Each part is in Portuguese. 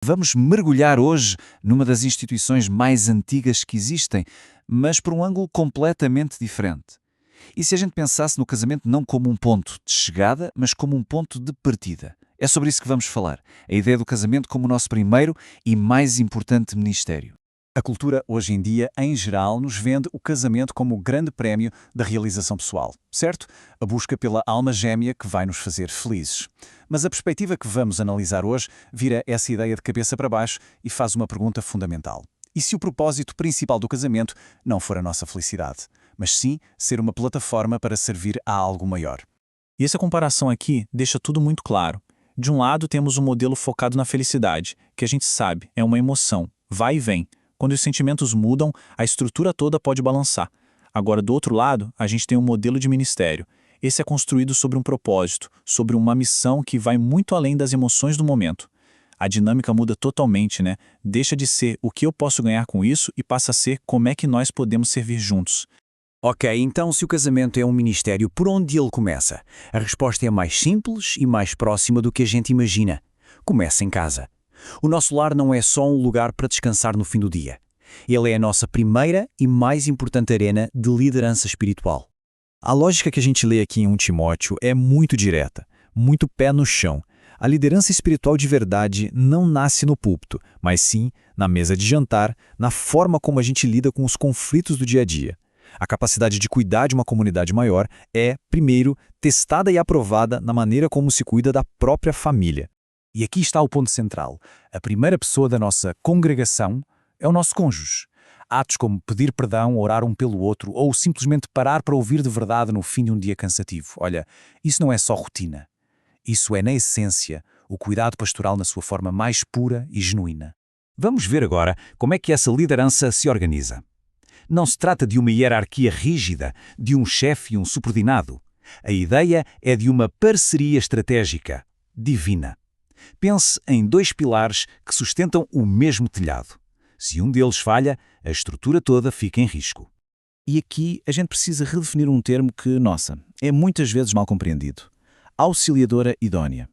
Vamos mergulhar hoje numa das instituições mais antigas que existem, mas por um ângulo completamente diferente. E se a gente pensasse no casamento não como um ponto de chegada, mas como um ponto de partida? É sobre isso que vamos falar. A ideia do casamento como o nosso primeiro e mais importante ministério. A cultura, hoje em dia, em geral, nos vende o casamento como o grande prémio da realização pessoal, certo? A busca pela alma gêmea que vai nos fazer felizes. Mas a perspectiva que vamos analisar hoje vira essa ideia de cabeça para baixo e faz uma pergunta fundamental. E se o propósito principal do casamento não for a nossa felicidade, mas sim ser uma plataforma para servir a algo maior? E essa comparação aqui deixa tudo muito claro. De um lado, temos um modelo focado na felicidade, que a gente sabe é uma emoção, vai e vem. Quando os sentimentos mudam, a estrutura toda pode balançar. Agora, do outro lado, a gente tem um modelo de ministério. Esse é construído sobre um propósito, sobre uma missão que vai muito além das emoções do momento. A dinâmica muda totalmente, né? Deixa de ser o que eu posso ganhar com isso e passa a ser como é que nós podemos servir juntos. Ok, então se o casamento é um ministério, por onde ele começa? A resposta é mais simples e mais próxima do que a gente imagina. Começa em casa. O nosso lar não é só um lugar para descansar no fim do dia. Ele é a nossa primeira e mais importante arena de liderança espiritual. A lógica que a gente lê aqui em 1 Timóteo é muito direta, muito pé no chão. A liderança espiritual de verdade não nasce no púlpito, mas sim na mesa de jantar, na forma como a gente lida com os conflitos do dia a dia. A capacidade de cuidar de uma comunidade maior é, primeiro, testada e aprovada na maneira como se cuida da própria família. E aqui está o ponto central. A primeira pessoa da nossa congregação é o nosso cônjuge. Atos como pedir perdão, orar um pelo outro ou simplesmente parar para ouvir de verdade no fim de um dia cansativo. Olha, isso não é só rotina. Isso é, na essência, o cuidado pastoral na sua forma mais pura e genuína. Vamos ver agora como é que essa liderança se organiza. Não se trata de uma hierarquia rígida, de um chefe e um subordinado. A ideia é de uma parceria estratégica, divina. Pense em dois pilares que sustentam o mesmo telhado. Se um deles falha, a estrutura toda fica em risco. E aqui a gente precisa redefinir um termo que, nossa, é muitas vezes mal compreendido. Auxiliadora idónea.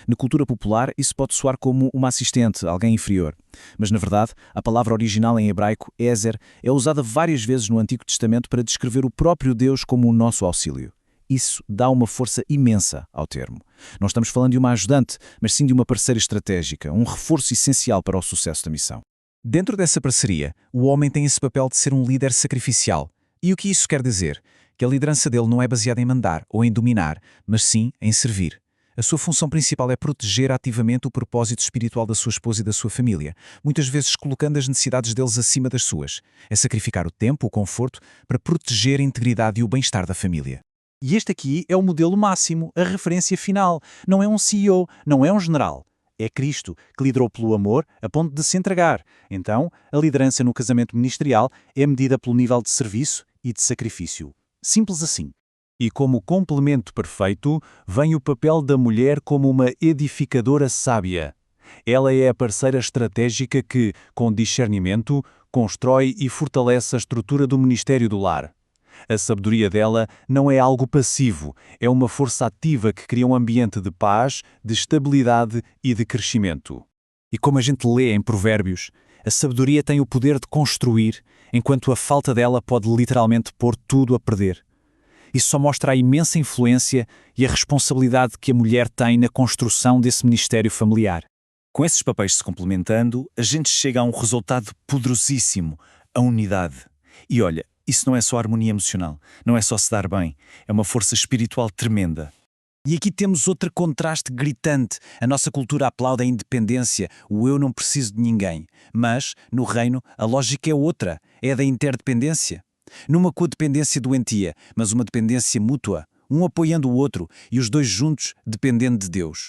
Na cultura popular, isso pode soar como uma assistente, alguém inferior. Mas, na verdade, a palavra original em hebraico, Ezer, é usada várias vezes no Antigo Testamento para descrever o próprio Deus como o nosso auxílio. Isso dá uma força imensa ao termo. Não estamos falando de uma ajudante, mas sim de uma parceira estratégica, um reforço essencial para o sucesso da missão. Dentro dessa parceria, o homem tem esse papel de ser um líder sacrificial. E o que isso quer dizer? Que a liderança dele não é baseada em mandar ou em dominar, mas sim em servir. A sua função principal é proteger ativamente o propósito espiritual da sua esposa e da sua família, muitas vezes colocando as necessidades deles acima das suas. É sacrificar o tempo, o conforto, para proteger a integridade e o bem-estar da família. E este aqui é o modelo máximo, a referência final. Não é um CEO, não é um general. É Cristo, que liderou pelo amor a ponto de se entregar. Então, a liderança no casamento ministerial é medida pelo nível de serviço e de sacrifício. Simples assim. E como complemento perfeito, vem o papel da mulher como uma edificadora sábia. Ela é a parceira estratégica que, com discernimento, constrói e fortalece a estrutura do ministério do lar. A sabedoria dela não é algo passivo, é uma força ativa que cria um ambiente de paz, de estabilidade e de crescimento. E como a gente lê em Provérbios, a sabedoria tem o poder de construir, enquanto a falta dela pode literalmente pôr tudo a perder. Isso só mostra a imensa influência e a responsabilidade que a mulher tem na construção desse ministério familiar. Com esses papéis se complementando, a gente chega a um resultado poderosíssimo, a unidade. E olha, isso não é só harmonia emocional, não é só se dar bem, é uma força espiritual tremenda. E aqui temos outro contraste gritante. A nossa cultura aplaude a independência, o eu não preciso de ninguém. Mas, no reino, a lógica é outra, é a da interdependência. Numa codependência doentia, mas uma dependência mútua, um apoiando o outro e os dois juntos dependendo de Deus.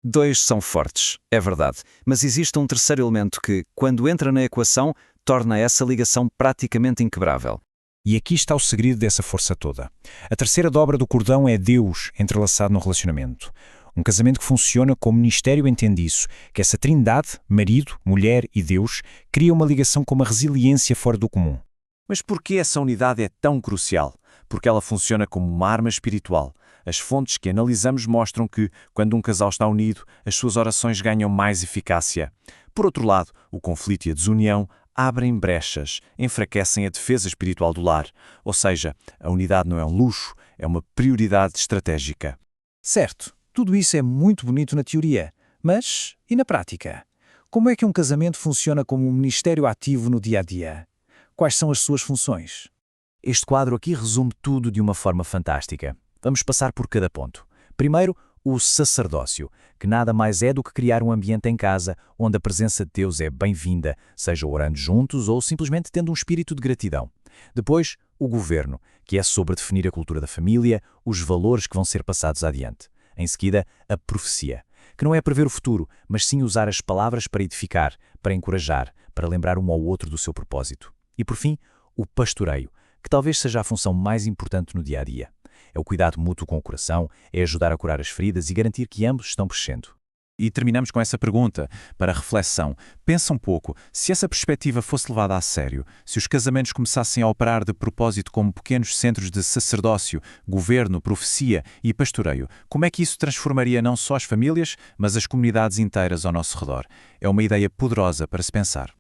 Dois são fortes, é verdade, mas existe um terceiro elemento que, quando entra na equação, torna essa ligação praticamente inquebrável. E aqui está o segredo dessa força toda. A terceira dobra do cordão é Deus entrelaçado no relacionamento. Um casamento que funciona como ministério entende isso, que essa trindade, marido, mulher e Deus, cria uma ligação com uma resiliência fora do comum. Mas por que essa unidade é tão crucial? Porque ela funciona como uma arma espiritual. As fontes que analisamos mostram que, quando um casal está unido, as suas orações ganham mais eficácia. Por outro lado, o conflito e a desunião abrem brechas, enfraquecem a defesa espiritual do lar. Ou seja, a unidade não é um luxo, é uma prioridade estratégica. Certo, tudo isso é muito bonito na teoria, mas e na prática? Como é que um casamento funciona como um ministério ativo no dia-a-dia? Quais são as suas funções? Este quadro aqui resume tudo de uma forma fantástica. Vamos passar por cada ponto. Primeiro, o sacerdócio, que nada mais é do que criar um ambiente em casa onde a presença de Deus é bem-vinda, seja orando juntos ou simplesmente tendo um espírito de gratidão. Depois, o governo, que é sobre definir a cultura da família, os valores que vão ser passados adiante. Em seguida, a profecia, que não é prever o futuro, mas sim usar as palavras para edificar, para encorajar, para lembrar um ao outro do seu propósito. E por fim, o pastoreio, que talvez seja a função mais importante no dia-a-dia. É o cuidado mútuo com o coração, é ajudar a curar as feridas e garantir que ambos estão crescendo. E terminamos com essa pergunta, para reflexão. Pensa um pouco, se essa perspectiva fosse levada a sério, se os casamentos começassem a operar de propósito como pequenos centros de sacerdócio, governo, profecia e pastoreio, como é que isso transformaria não só as famílias, mas as comunidades inteiras ao nosso redor? É uma ideia poderosa para se pensar.